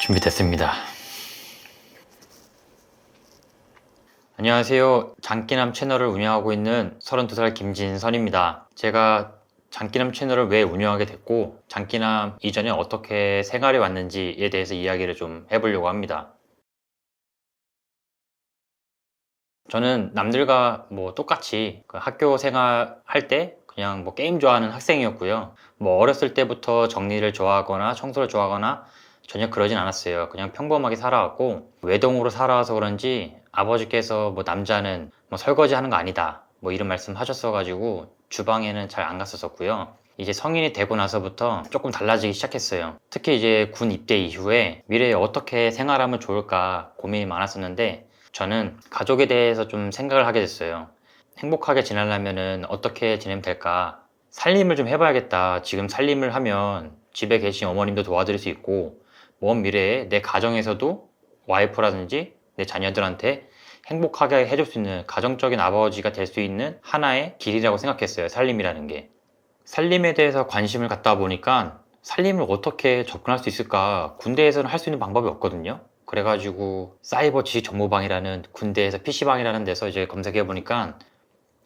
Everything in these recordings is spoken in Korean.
준비됐습니다. 안녕하세요. 장기남 채널을 운영하고 있는 32살 김진선입니다. 제가 장기남 채널을 왜 운영하게 됐고 장기남 이전에 어떻게 생활해 왔는지에 대해서 이야기를 좀 해보려고 합니다. 저는 남들과 똑같이 학교 생활할 때 그냥 게임 좋아하는 학생이었고요. 어렸을 때부터 정리를 좋아하거나 청소를 좋아하거나 전혀 그러진 않았어요. 그냥 평범하게 살아왔고 외동으로 살아와서 그런지 아버지께서 남자는 설거지 하는 거 아니다 이런 말씀 하셨어 가지고 주방에는 잘 안 갔었고요. 이제 성인이 되고 나서부터 조금 달라지기 시작했어요. 특히 이제 군 입대 이후에 미래에 어떻게 생활하면 좋을까 고민이 많았었는데 저는 가족에 대해서 좀 생각을 하게 됐어요. 행복하게 지내려면 어떻게 지내면 될까? 살림을 좀 해봐야겠다. 지금 살림을 하면 집에 계신 어머님도 도와드릴 수 있고 먼 미래에 내 가정에서도 와이프라든지 내 자녀들한테 행복하게 해줄 수 있는 가정적인 아버지가 될 수 있는 하나의 길이라고 생각했어요. 살림이라는 게. 살림에 대해서 관심을 갖다 보니까 살림을 어떻게 접근할 수 있을까? 군대에서는 할 수 있는 방법이 없거든요. 그래가지고 사이버 지식정보방이라는 군대에서 PC방이라는 데서 이제 검색해 보니까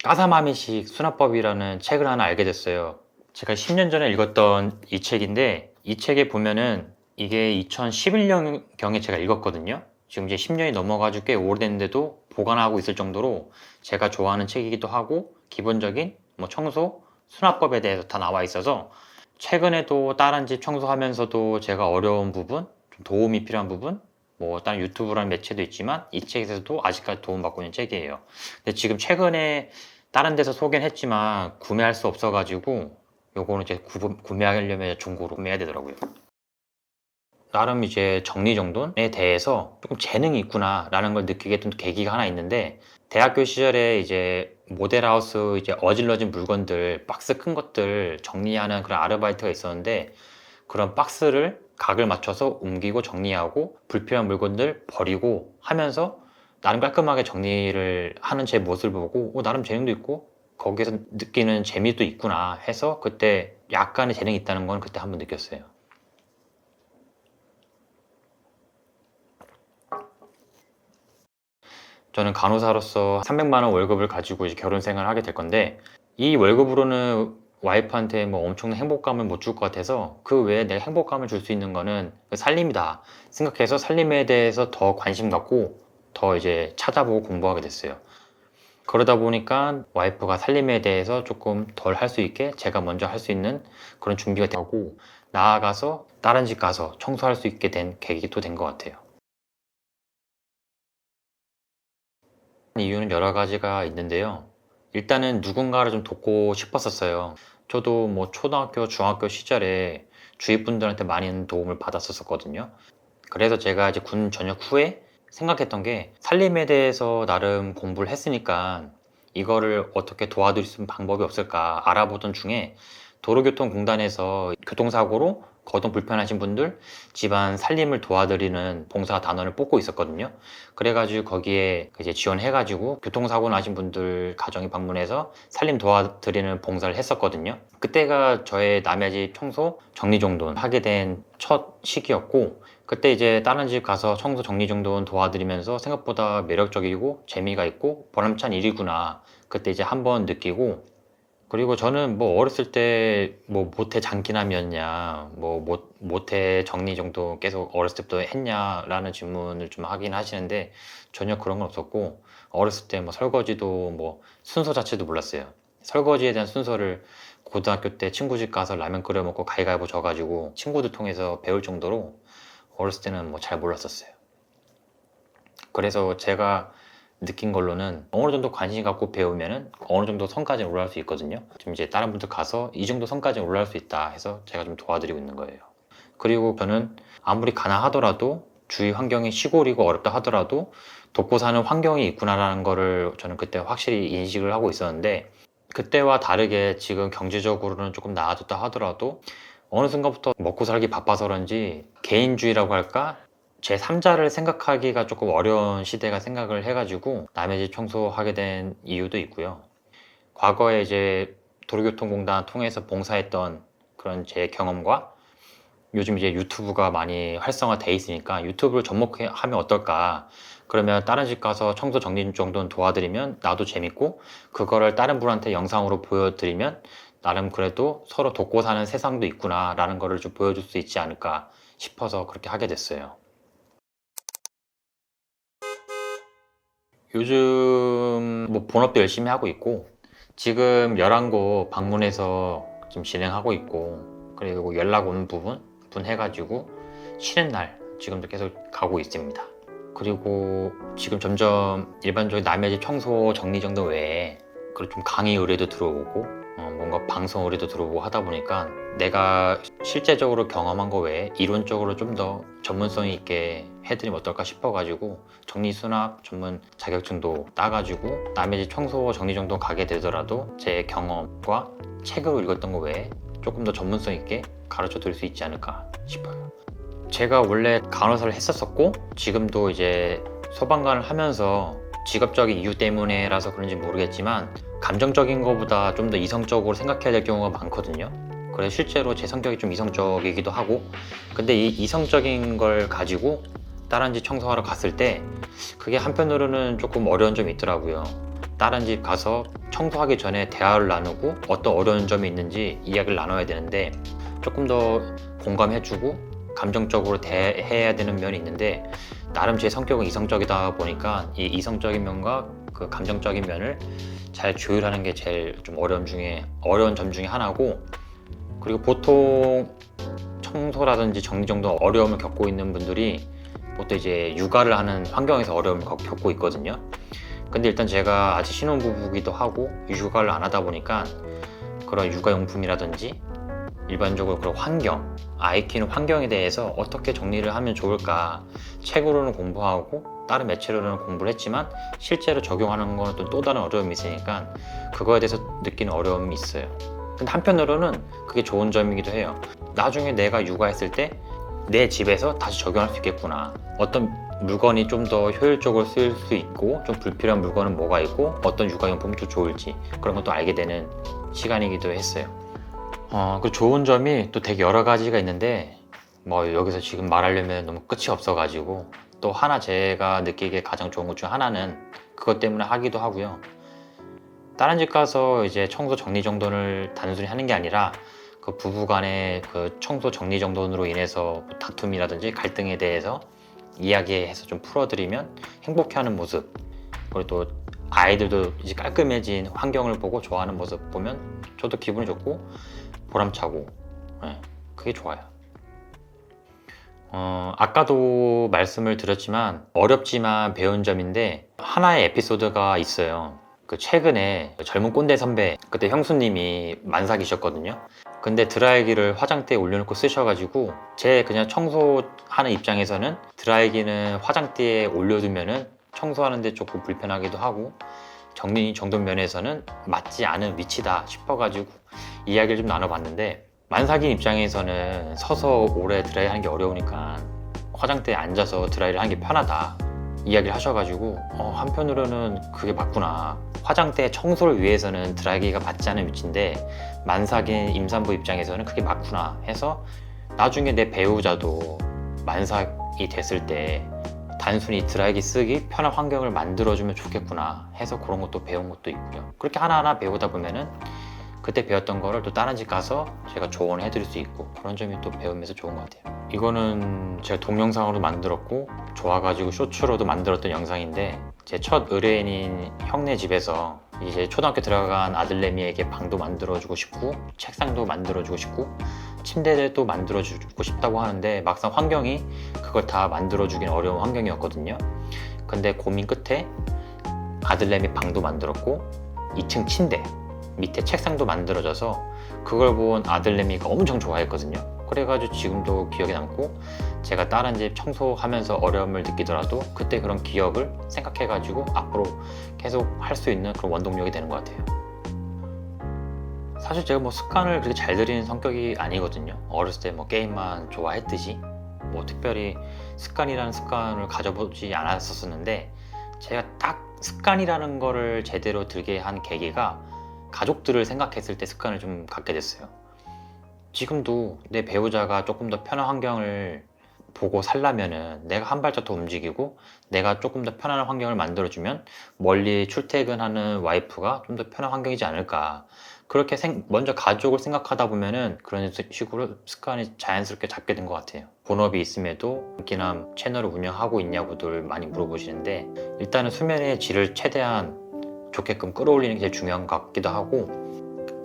까사마미식 수납법이라는 책을 하나 알게 됐어요. 제가 10년 전에 읽었던 이 책인데 이 책에 보면은 이게 2011년경에 제가 읽었거든요. 지금 이제 10년이 넘어가지고 꽤 오래됐는데도 보관하고 있을 정도로 제가 좋아하는 책이기도 하고 기본적인 청소, 수납법에 대해서 다 나와 있어서 최근에도 다른 집 청소하면서도 제가 어려운 부분, 좀 도움이 필요한 부분 다른 유튜브라는 매체도 있지만 이 책에서도 아직까지 도움받고 있는 책이에요. 근데 지금 최근에 다른 데서 소개는 했지만 구매할 수 없어가지고 요거는 이제 구매하려면 중고로 구매해야 되더라고요. 나름 이제 정리정돈에 대해서 조금 재능이 있구나 라는 걸 느끼게 했던 계기가 하나 있는데 대학교 시절에 이제 모델하우스 이제 어질러진 물건들 박스 큰 것들 정리하는 그런 아르바이트가 있었는데 그런 박스를 각을 맞춰서 옮기고 정리하고 불필요한 물건들 버리고 하면서 나름 깔끔하게 정리를 하는 제 모습을 보고 나름 재능도 있고 거기에서 느끼는 재미도 있구나 해서 그때 약간의 재능이 있다는 건 그때 한번 느꼈어요. 저는 간호사로서 300만 원 월급을 가지고 이제 결혼 생활을 하게 될 건데 이 월급으로는 와이프한테 엄청난 행복감을 못 줄 것 같아서 그 외에 내가 행복감을 줄 수 있는 거는 그 살림이다 생각해서 살림에 대해서 더 관심 갖고 더 이제 찾아보고 공부하게 됐어요. 그러다 보니까 와이프가 살림에 대해서 조금 덜 할 수 있게 제가 먼저 할 수 있는 그런 준비가 되고 나아가서 다른 집 가서 청소할 수 있게 된 계기도 된 것 같아요. 이유는 여러 가지가 있는데요. 일단은 누군가를 좀 돕고 싶었었어요. 저도 초등학교, 중학교 시절에 주위 분들한테 많은 도움을 받았었거든요. 그래서 제가 이제 군 전역 후에 생각했던 게 살림에 대해서 나름 공부를 했으니까 이거를 어떻게 도와드릴 수 있는 방법이 없을까 알아보던 중에 도로교통공단에서 교통사고로 거동 불편하신 분들 집안 살림을 도와드리는 봉사 단원을 뽑고 있었거든요. 그래가지고 거기에 이제 지원해가지고 교통사고 나신 분들 가정에 방문해서 살림 도와드리는 봉사를 했었거든요. 그때가 저의 남의 집 청소 정리정돈 하게 된 첫 시기였고 그때 이제 다른 집 가서 청소 정리정돈 도와드리면서 생각보다 매력적이고 재미가 있고 보람찬 일이구나 그때 이제 한번 느끼고 그리고 저는 어렸을 때 모태 장기남이었냐 모태 정리 정도 계속 어렸을 때부터 했냐라는 질문을 좀 하긴 하시는데 전혀 그런 건 없었고 어렸을 때 설거지도 순서 자체도 몰랐어요. 설거지에 대한 순서를 고등학교 때 친구 집 가서 라면 끓여 먹고 가위바위보 져가지고 친구들 통해서 배울 정도로 어렸을 때는 잘 몰랐었어요. 그래서 제가 느낀 걸로는 어느 정도 관심 갖고 배우면은 어느 정도 선까지 올라갈 수 있거든요. 지금 이제 다른 분들 가서 이 정도 선까지 올라갈 수 있다 해서 제가 좀 도와드리고 있는 거예요. 그리고 저는 아무리 가난하더라도 주위 환경이 시골이고 어렵다 하더라도 돕고 사는 환경이 있구나라는 거를 저는 그때 확실히 인식을 하고 있었는데 그때와 다르게 지금 경제적으로는 조금 나아졌다 하더라도 어느 순간부터 먹고 살기 바빠서 그런지 개인주의라고 할까? 제 3자를 생각하기가 조금 어려운 시대가 생각을 해가지고 남의 집 청소하게 된 이유도 있고요. 과거에 이제 도로교통공단 통해서 봉사했던 그런 제 경험과 요즘 이제 유튜브가 많이 활성화돼 있으니까 유튜브를 접목하면 어떨까? 그러면 다른 집 가서 청소 정리 정도는 도와드리면 나도 재밌고, 그거를 다른 분한테 영상으로 보여드리면 나름 그래도 서로 돕고 사는 세상도 있구나 라는 거를 좀 보여줄 수 있지 않을까 싶어서 그렇게 하게 됐어요. 요즘 뭐 본업도 열심히 하고 있고, 지금 11곳 방문해서 좀 진행하고 있고, 그리고 연락 오는 부분 해가지고 쉬는 날 지금도 계속 가고 있습니다. 그리고 지금 점점 일반적인 남의 집 청소 정리 정도 외에 그리고 좀 강의 의뢰도 들어오고, 뭔가 방송 의뢰도 들어오고 하다 보니까 내가 실제적으로 경험한 거 외에 이론적으로 좀 더 전문성이 있게 해드리면 어떨까 싶어가지고 정리 수납 전문 자격증도 따가지고 남의 집 청소 정리 정도 가게 되더라도 제 경험과 책으로 읽었던 거 외에 조금 더 전문성 있게 가르쳐 드릴 수 있지 않을까 싶어요. 제가 원래 간호사를 했었었고, 지금도 이제 소방관을 하면서 직업적인 이유 때문에라서 그런지 모르겠지만 감정적인 것보다 좀 더 이성적으로 생각해야 될 경우가 많거든요. 그래서 실제로 제 성격이 좀 이성적이기도 하고, 근데 이 이성적인 걸 가지고 다른 집 청소하러 갔을 때 그게 한편으로는 조금 어려운 점이 있더라고요. 다른 집 가서 청소하기 전에 대화를 나누고 어떤 어려운 점이 있는지 이야기를 나눠야 되는데, 조금 더 공감해주고 감정적으로 대해야 되는 면이 있는데, 나름 제 성격은 이성적이다 보니까 이 이성적인 면과 그 감정적인 면을 잘 조율하는 게 제일 좀 어려운 점 중에 하나고, 그리고 보통 청소라든지 정리 정도 어려움을 겪고 있는 분들이 보통 이제 육아를 하는 환경에서 어려움을 겪고 있거든요. 근데 일단 제가 아직 신혼부부기도 하고 육아를 안 하다 보니까 그런 육아용품이라든지 일반적으로 그런 환경, 아이 키우는 환경에 대해서 어떻게 정리를 하면 좋을까 책으로는 공부하고 다른 매체로는 공부를 했지만 실제로 적용하는 거는 또 다른 어려움이 있으니까 그거에 대해서 느끼는 어려움이 있어요. 근데 한편으로는 그게 좋은 점이기도 해요. 나중에 내가 육아했을 때 내 집에서 다시 적용할 수 있겠구나. 어떤 물건이 좀 더 효율적으로 쓸 수 있고 좀 불필요한 물건은 뭐가 있고 어떤 육아용품이 또 좋을지 그런 것도 알게 되는 시간이기도 했어요. 그 좋은 점이 또 되게 여러 가지가 있는데 뭐 여기서 지금 말하려면 너무 끝이 없어가지고, 또 하나 제가 느끼기에 가장 좋은 것 중 하나는 그것 때문에 하기도 하고요. 다른 집 가서 이제 청소 정리 정돈을 단순히 하는 게 아니라 그 부부 간의 그 청소 정리 정돈으로 인해서 다툼이라든지 갈등에 대해서 이야기해서 좀 풀어드리면 행복해하는 모습, 그리고 또 아이들도 이제 깔끔해진 환경을 보고 좋아하는 모습 보면 저도 기분이 좋고 보람차고, 그게 좋아요. 아까도 말씀을 드렸지만 어렵지만 배운 점인데 하나의 에피소드가 있어요. 그 최근에 젊은 꼰대 선배, 그때 형수님이 만삭이셨거든요. 근데 드라이기를 화장대에 올려놓고 쓰셔가지고 제 그냥 청소하는 입장에서는 드라이기는 화장대에 올려두면은 청소하는데 조금 불편하기도 하고 정리 정돈 면에서는 맞지 않은 위치다 싶어가지고 이야기를 좀 나눠봤는데, 만삭인 입장에서는 서서 오래 드라이 하는 게 어려우니까 화장대에 앉아서 드라이를 하는 게 편하다 이야기를 하셔가지고 한편으로는 그게 맞구나. 화장대 청소를 위해서는 드라이기가 맞지 않은 위치인데 만삭인 임산부 입장에서는 그게 맞구나 해서 나중에 내 배우자도 만삭이 됐을 때 단순히 드라이기 쓰기 편한 환경을 만들어주면 좋겠구나 해서 그런 것도 배운 것도 있고요. 그렇게 하나하나 배우다 보면은 그때 배웠던 거를 또 다른 집 가서 제가 조언을 해드릴 수 있고, 그런 점이 또 배우면서 좋은 것 같아요. 이거는 제가 동영상으로 만들었고 좋아가지고 쇼츠로도 만들었던 영상인데, 제 첫 의뢰인인 형네 집에서 이제 초등학교 들어간 아들내미에게 방도 만들어주고 싶고 책상도 만들어주고 싶고 침대도 만들어주고 싶다고 하는데 막상 환경이 그걸 다 만들어주긴 어려운 환경이었거든요. 근데 고민 끝에 아들내미 방도 만들었고 2층 침대 밑에 책상도 만들어져서 그걸 본 아들내미가 엄청 좋아했거든요. 그래가지고 지금도 기억에 남고, 제가 다른 집 청소하면서 어려움을 느끼더라도 그때 그런 기억을 생각해가지고 앞으로 계속 할 수 있는 그런 원동력이 되는 것 같아요. 사실 제가 뭐 습관을 그렇게 잘 들이는 성격이 아니거든요. 어렸을 때 뭐 게임만 좋아했듯이 뭐 특별히 습관이라는 습관을 가져보지 않았었는데, 제가 딱 습관이라는 거를 제대로 들게 한 계기가 가족들을 생각했을 때 습관을 좀 갖게 됐어요. 지금도 내 배우자가 조금 더 편한 환경을 보고 살려면은 내가 한 발짝 더 움직이고 내가 조금 더 편안한 환경을 만들어주면 멀리 출퇴근하는 와이프가 좀 더 편한 환경이지 않을까. 그렇게 먼저 가족을 생각하다 보면은 그런 식으로 습관이 자연스럽게 잡게 된 것 같아요. 본업이 있음에도 인기남 채널을 운영하고 있냐고들 많이 물어보시는데, 일단은 수면의 질을 최대한 좋게끔 끌어올리는 게 제일 중요한 것 같기도 하고,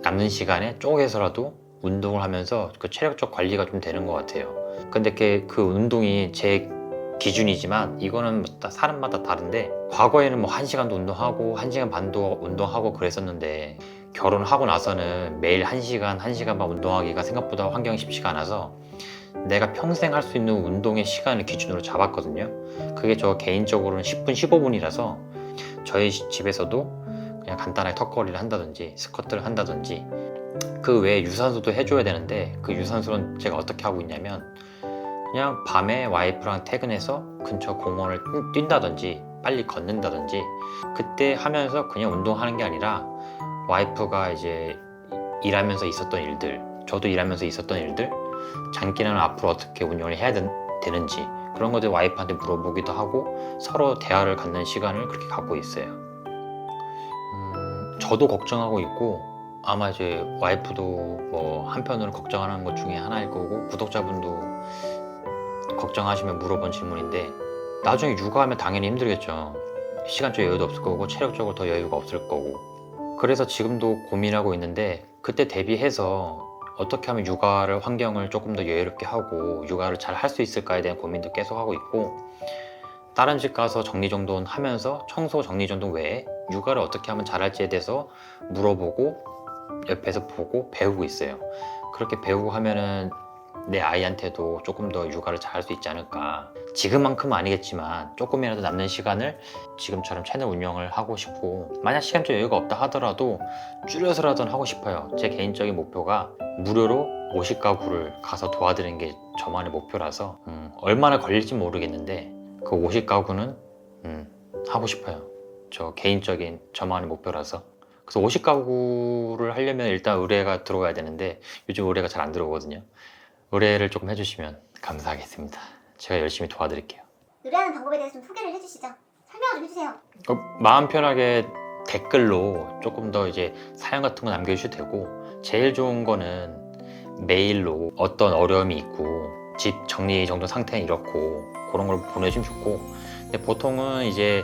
남는 시간에 쪼개서라도 운동을 하면서 그 체력적 관리가 좀 되는 것 같아요. 근데 그 운동이 제 기준이지만 이거는 사람마다 다른데, 과거에는 뭐 1시간도 운동하고 1시간 반도 운동하고 그랬었는데, 결혼하고 나서는 매일 1시간, 1시간 반 운동하기가 생각보다 환경이 쉽지가 않아서 내가 평생 할 수 있는 운동의 시간을 기준으로 잡았거든요. 그게 저 개인적으로는 10분, 15분이라서 저희 집에서도 그냥 간단하게 턱걸이를 한다든지 스쿼트를 한다든지, 그 외에 유산소도 해줘야 되는데 그 유산소는 제가 어떻게 하고 있냐면, 그냥 밤에 와이프랑 퇴근해서 근처 공원을 뛴다든지 빨리 걷는다든지, 그때 하면서 그냥 운동하는 게 아니라 와이프가 이제 일하면서 있었던 일들, 저도 일하면서 있었던 일들, 장기는 앞으로 어떻게 운영을 해야 되는지 그런 것들 와이프한테 물어보기도 하고 서로 대화를 갖는 시간을 그렇게 갖고 있어요. 저도 걱정하고 있고 아마 이제 와이프도 뭐 한편으로 걱정하는 것 중에 하나일 거고, 구독자분도 걱정하시면 물어본 질문인데, 나중에 육아하면 당연히 힘들겠죠. 시간적 여유도 없을 거고 체력적으로 더 여유가 없을 거고. 그래서 지금도 고민하고 있는데, 그때 대비해서 어떻게 하면 육아를 환경을 조금 더 여유롭게 하고 육아를 잘 할 수 있을까에 대한 고민도 계속 하고 있고, 다른 집 가서 정리정돈 하면서 청소 정리정돈 외에 육아를 어떻게 하면 잘할지에 대해서 물어보고 옆에서 보고 배우고 있어요. 그렇게 배우고 하면은 내 아이한테도 조금 더 육아를 잘 할 수 있지 않을까. 지금만큼은 아니겠지만 조금이라도 남는 시간을 지금처럼 채널 운영을 하고 싶고, 만약 시간적 여유가 없다 하더라도 줄여서라도 하고 싶어요. 제 개인적인 목표가 무료로 50가구를 가서 도와드리는 게 저만의 목표라서 얼마나 걸릴지 모르겠는데 그 50가구는 하고 싶어요. 저 개인적인 저만의 목표라서. 그래서 50가구를 하려면 일단 의뢰가 들어와야 되는데 요즘 의뢰가 잘 안 들어오거든요. 의뢰를 조금 해주시면 감사하겠습니다. 제가 열심히 도와드릴게요. 의뢰하는 방법에 대해서 좀 소개를 해주시죠. 설명 좀 해주세요. 마음 편하게 댓글로 조금 더 이제 사연 같은 거 남겨주셔도 되고, 제일 좋은 거는 메일로 어떤 어려움이 있고 집 정리 정돈 상태는 이렇고 그런 걸 보내주면 좋고, 근데 보통은 이제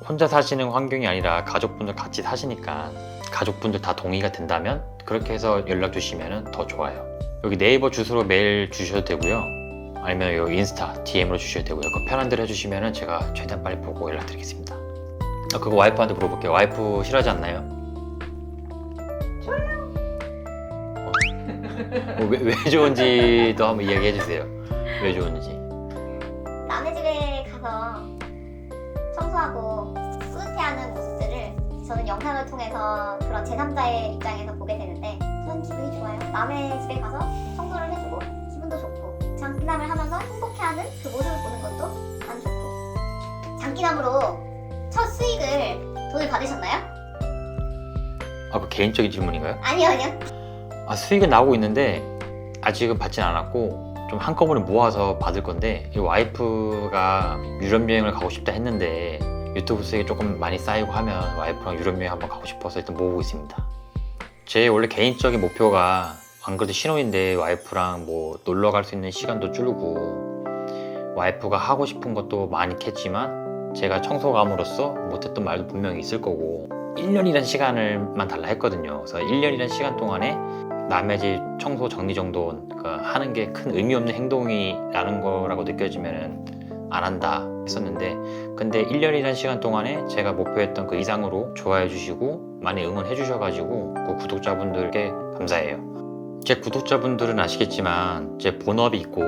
혼자 사시는 환경이 아니라 가족분들 같이 사시니까 가족분들 다 동의가 된다면 그렇게 해서 연락 주시면 더 좋아요. 여기 네이버 주소로 메일 주셔도 되고요, 아니면 여기 인스타 DM으로 주셔도 되고요. 그 편한 대로 해주시면 제가 최대한 빨리 보고 연락드리겠습니다. 그거 와이프한테 물어볼게요. 와이프 싫어하지 않나요? 왜 좋은지도 한번 이야기해 주세요. 왜 좋은지. 남의 집에 가서 청소하고 뿌듯해하는 모습들을 저는 영상을 통해서 그런 제3자의 입장에서 보게 되는데 저는 기분이 좋아요. 남의 집에 가서 청소를 해주고 기분도 좋고, 장기남을 하면서 행복해하는 그 모습을 보는 것도 난 좋고. 장기남으로 첫 수익을 돈을 받으셨나요? 그 개인적인 질문인가요? 아니요. 수익은 나오고 있는데 아직은 받진 않았고, 좀 한꺼번에 모아서 받을 건데, 이 와이프가 유럽 여행을 가고 싶다 했는데 유튜브 수익이 조금 많이 쌓이고 하면 와이프랑 유럽 여행 한번 가고 싶어서 일단 모으고 있습니다. 제 원래 개인적인 목표가, 안 그래도 신혼인데 와이프랑 뭐 놀러 갈 수 있는 시간도 줄고 와이프가 하고 싶은 것도 많겠지만 제가 청소감으로서 못했던 말도 분명히 있을 거고, 1년이란 시간을만 달라 했거든요. 그래서 1년이란 시간 동안에 남의 집 청소 정리정돈 하는 게 큰 의미 없는 행동이라는 거라고 느껴지면 안 한다 했었는데, 근데 1년이란 시간 동안에 제가 목표했던 그 이상으로 좋아해 주시고 많이 응원해 주셔가지고 그 구독자분들께 감사해요. 제 구독자분들은 아시겠지만 제 본업이 있고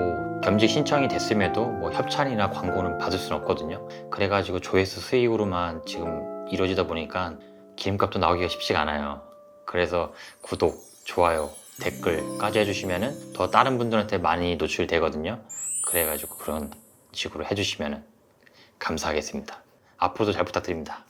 겸직 신청이 됐음에도 뭐 협찬이나 광고는 받을 수는 없거든요. 그래가지고 조회수 수익으로만 지금 이루어지다 보니까 기름값도 나오기가 쉽지가 않아요. 그래서 구독, 좋아요, 댓글까지 해주시면 더 다른 분들한테 많이 노출되거든요. 그래가지고 그런 식으로 해주시면 감사하겠습니다. 앞으로도 잘 부탁드립니다.